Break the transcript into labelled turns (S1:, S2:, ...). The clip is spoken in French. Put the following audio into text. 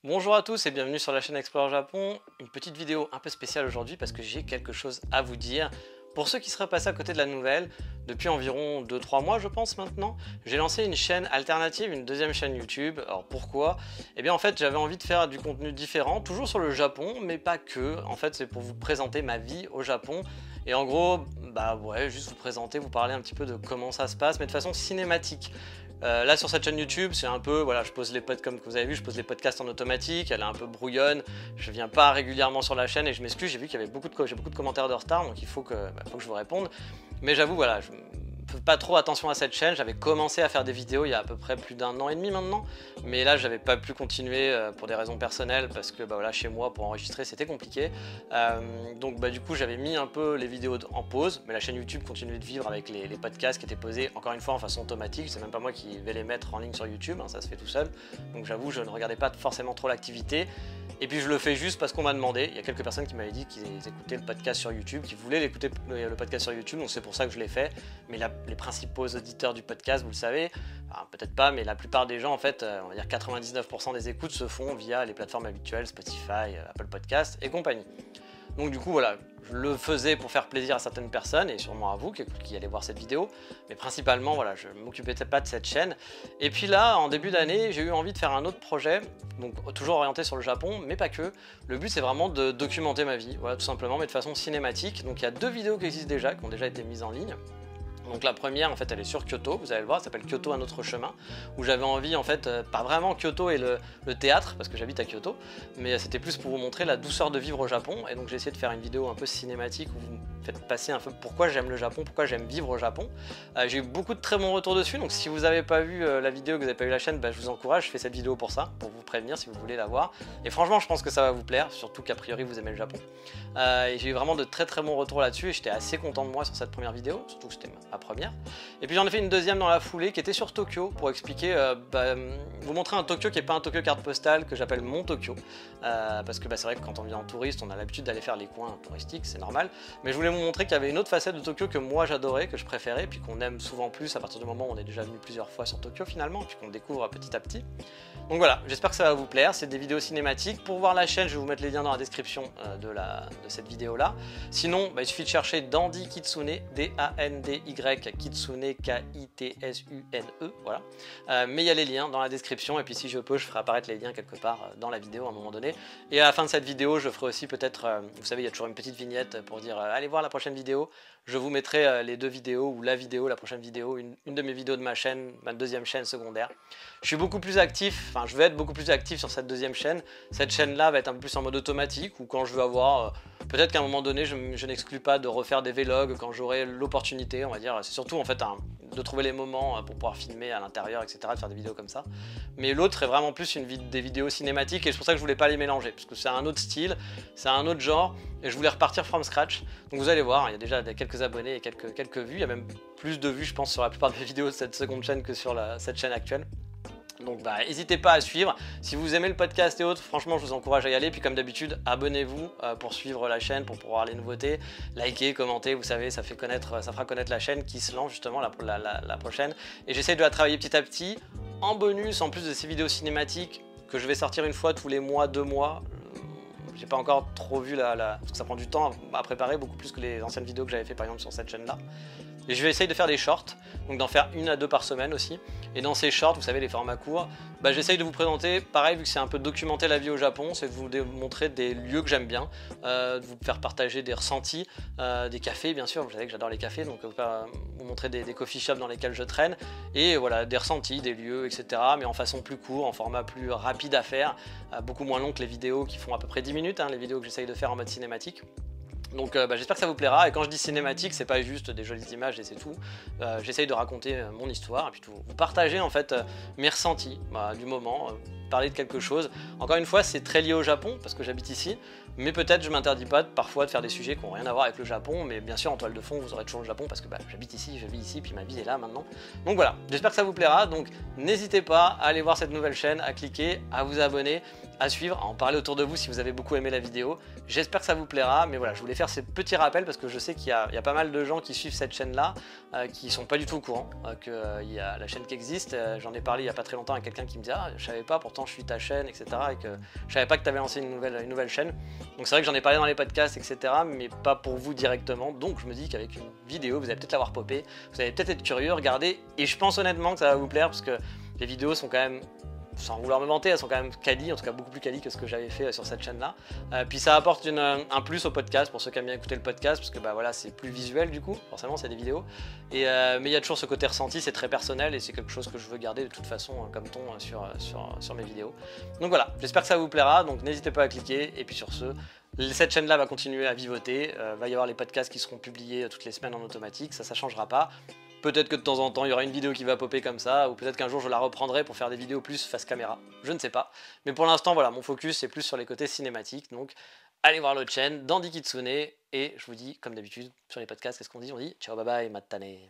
S1: Bonjour à tous et bienvenue sur la chaîne Explore Japon. Une petite vidéo un peu spéciale aujourd'hui parce que j'ai quelque chose à vous dire. Pour ceux qui seraient passés à côté de la nouvelle, depuis environ 2-3 mois je pense maintenant, j'ai lancé une chaîne alternative, une deuxième chaîne YouTube. Alors pourquoi? Eh bien en fait j'avais envie de faire du contenu différent, toujours sur le Japon, mais pas que. En fait c'est pour vous présenter ma vie au Japon. Et en gros, bah ouais, juste vous présenter, vous parler un petit peu de comment ça se passe, mais de façon cinématique. Là sur cette chaîne YouTube, c'est un peu, voilà, je pose les podcasts comme vous avez vu, je pose les podcasts en automatique, elle est un peu brouillonne, je viens pas régulièrement sur la chaîne et je m'excuse, j'ai vu qu'il y avait j'ai beaucoup de commentaires de retard, donc il faut que je vous réponde. Mais j'avoue, voilà, je fais pas trop attention à cette chaîne, j'avais commencé à faire des vidéos il y a à peu près plus d'un an et demi maintenant, mais là j'avais pas pu continuer pour des raisons personnelles parce que bah, voilà, chez moi pour enregistrer c'était compliqué. Donc bah, du coup j'avais mis un peu les vidéos en pause, mais la chaîne YouTube continuait de vivre avec les podcasts qui étaient posés encore une fois en façon automatique, c'est même pas moi qui vais les mettre en ligne sur YouTube, hein, ça se fait tout seul, donc j'avoue je ne regardais pas forcément trop l'activité. Et puis je le fais juste parce qu'on m'a demandé, il y a quelques personnes qui m'avaient dit qu'ils écoutaient le podcast sur YouTube, qu'ils voulaient l'écouter le podcast sur YouTube, donc c'est pour ça que je l'ai fait. Mais les principaux auditeurs du podcast, vous le savez, enfin, peut-être pas, mais la plupart des gens, en fait, on va dire 99% des écoutes se font via les plateformes habituelles, Spotify, Apple Podcast et compagnie. Donc du coup voilà, je le faisais pour faire plaisir à certaines personnes et sûrement à vous qui allez voir cette vidéo, mais principalement voilà, je ne m'occupais pas de cette chaîne. Et puis là, en début d'année, j'ai eu envie de faire un autre projet, donc toujours orienté sur le Japon, mais pas que. Le but c'est vraiment de documenter ma vie, voilà, tout simplement, mais de façon cinématique. Donc il y a deux vidéos qui existent déjà, qui ont déjà été mises en ligne. Donc la première en fait elle est sur Kyoto, vous allez le voir, elle s'appelle Kyoto un autre chemin, où j'avais envie en fait, pas vraiment Kyoto et le théâtre, parce que j'habite à Kyoto, mais c'était plus pour vous montrer la douceur de vivre au Japon, et donc j'ai essayé de faire une vidéo un peu cinématique où vous me faites passer un peu pourquoi j'aime le Japon, pourquoi j'aime vivre au Japon. J'ai eu beaucoup de très bons retours dessus, donc si vous n'avez pas vu la vidéo, que vous n'avez pas vu la chaîne, bah, je vous encourage, je fais cette vidéo pour ça, pour vous prévenir si vous voulez la voir, et franchement je pense que ça va vous plaire, surtout qu'a priori vous aimez le Japon. Et j'ai eu vraiment de très bons retours là-dessus, et j'étais assez content de moi sur cette première vidéo, surtout que c'était ma première. Et puis j'en ai fait une deuxième dans la foulée qui était sur Tokyo pour expliquer, vous montrer un Tokyo qui n'est pas un Tokyo carte postale que j'appelle mon Tokyo. Parce que c'est vrai que quand on vient en touriste, on a l'habitude d'aller faire les coins touristiques, c'est normal. Mais je voulais vous montrer qu'il y avait une autre facette de Tokyo que moi j'adorais, que je préférais, puis qu'on aime souvent plus à partir du moment où on est déjà venu plusieurs fois sur Tokyo finalement, puis qu'on découvre petit à petit. Donc voilà, j'espère que ça va vous plaire, c'est des vidéos cinématiques. Pour voir la chaîne, je vais vous mettre les liens dans la description de cette vidéo là. Sinon, il suffit de chercher Dandy Kitsune, D-A-N-D-Y Kitsune, K-I-T-S-U-N-E, voilà. Mais il y a les liens dans la description, et puis si je peux, je ferai apparaître les liens quelque part dans la vidéo à un moment donné. Et à la fin de cette vidéo, je ferai aussi peut-être, vous savez, il y a toujours une petite vignette pour dire allez voir la prochaine vidéo. Je vous mettrai les deux vidéos, ou la vidéo, la prochaine vidéo, une de mes vidéos de ma chaîne, ma deuxième chaîne secondaire. Je suis beaucoup plus actif, enfin je vais être beaucoup plus actif sur cette deuxième chaîne. Cette chaîne-là va être un peu plus en mode automatique, ou quand je veux avoir, peut-être qu'à un moment donné, je n'exclus pas de refaire des vlogs quand j'aurai l'opportunité, on va dire. C'est surtout en fait de trouver les moments pour pouvoir filmer à l'intérieur, etc., de faire des vidéos comme ça. Mais l'autre est vraiment plus des vidéos cinématiques, et c'est pour ça que je voulais pas les mélanger, parce que c'est un autre style, c'est un autre genre, et je voulais repartir from scratch. Donc vous allez voir, il y a déjà quelques abonnés et quelques vues, il y a même plus de vues je pense sur la plupart des vidéos de cette seconde chaîne que sur cette chaîne actuelle. Donc n'hésitez pas à suivre, si vous aimez le podcast et autres, franchement je vous encourage à y aller, puis comme d'habitude abonnez-vous pour suivre la chaîne, pour pouvoir les nouveautés, likez, commentez, vous savez ça fera connaître la chaîne qui se lance justement la prochaine, et j'essaie de la travailler petit à petit, en bonus, en plus de ces vidéos cinématiques que je vais sortir une fois tous les mois, 2 mois. J'ai pas encore trop vu parce que ça prend du temps à préparer, beaucoup plus que les anciennes vidéos que j'avais fait par exemple sur cette chaîne là. Et je vais essayer de faire des shorts, donc d'en faire 1 à 2 par semaine aussi. Et dans ces shorts, vous savez, les formats courts, j'essaye de vous présenter, pareil, vu que c'est un peu documenter la vie au Japon, c'est de vous montrer des lieux que j'aime bien, de vous faire partager des ressentis, des cafés bien sûr, vous savez que j'adore les cafés, donc vous montrer des coffee shops dans lesquels je traîne, et voilà, des ressentis, des lieux, etc. Mais en façon plus court, en format plus rapide à faire, beaucoup moins long que les vidéos qui font à peu près 10 minutes, hein, les vidéos que j'essaye de faire en mode cinématique. Donc j'espère que ça vous plaira, et quand je dis cinématique, c'est pas juste des jolies images et c'est tout. J'essaye de raconter mon histoire et puis vous partager en fait mes ressentis du moment, parler de quelque chose. Encore une fois, c'est très lié au Japon parce que j'habite ici, mais peut-être je m'interdis pas parfois de faire des sujets qui n'ont rien à voir avec le Japon, mais bien sûr en toile de fond vous aurez toujours le Japon parce que j'habite ici, je vis ici, puis ma vie est là maintenant. Donc voilà, j'espère que ça vous plaira, donc n'hésitez pas à aller voir cette nouvelle chaîne, à cliquer, à vous abonner, à suivre, à en parler autour de vous si vous avez beaucoup aimé la vidéo. J'espère que ça vous plaira, mais voilà, je voulais faire ces petits rappels parce que je sais qu'il y a pas mal de gens qui suivent cette chaîne-là, qui sont pas du tout au courant qu'il y a la chaîne qui existe. J'en ai parlé il y a pas très longtemps à quelqu'un qui me disait « Ah, je savais pas, pourtant temps je suis ta chaîne, etc. Et que je savais pas que tu avais lancé une nouvelle chaîne. Donc c'est vrai que j'en ai parlé dans les podcasts, etc. Mais pas pour vous directement. Donc je me dis qu'avec une vidéo, vous allez peut-être l'avoir popé, vous allez peut-être être curieux, regarder. Et je pense honnêtement que ça va vous plaire parce que les vidéos sont quand même, sans vouloir me vanter, elles sont quand même quali, en tout cas beaucoup plus quali que ce que j'avais fait sur cette chaîne-là. Puis ça apporte un plus au podcast, pour ceux qui aiment bien écouter le podcast, parce que bah voilà, c'est plus visuel du coup, forcément c'est des vidéos. Mais il y a toujours ce côté ressenti, c'est très personnel et c'est quelque chose que je veux garder de toute façon comme ton sur mes vidéos. Donc voilà, j'espère que ça vous plaira, donc n'hésitez pas à cliquer, et puis sur ce, cette chaîne-là va continuer à vivoter, va y avoir les podcasts qui seront publiés toutes les semaines en automatique, ça changera pas. Peut-être que de temps en temps, il y aura une vidéo qui va popper comme ça, ou peut-être qu'un jour je la reprendrai pour faire des vidéos plus face caméra, je ne sais pas. Mais pour l'instant, voilà, mon focus est plus sur les côtés cinématiques, donc allez voir l'autre chaîne, Dandy Kitsune, et je vous dis, comme d'habitude, sur les podcasts, qu'est-ce qu'on dit? On dit ciao, bye bye, matane.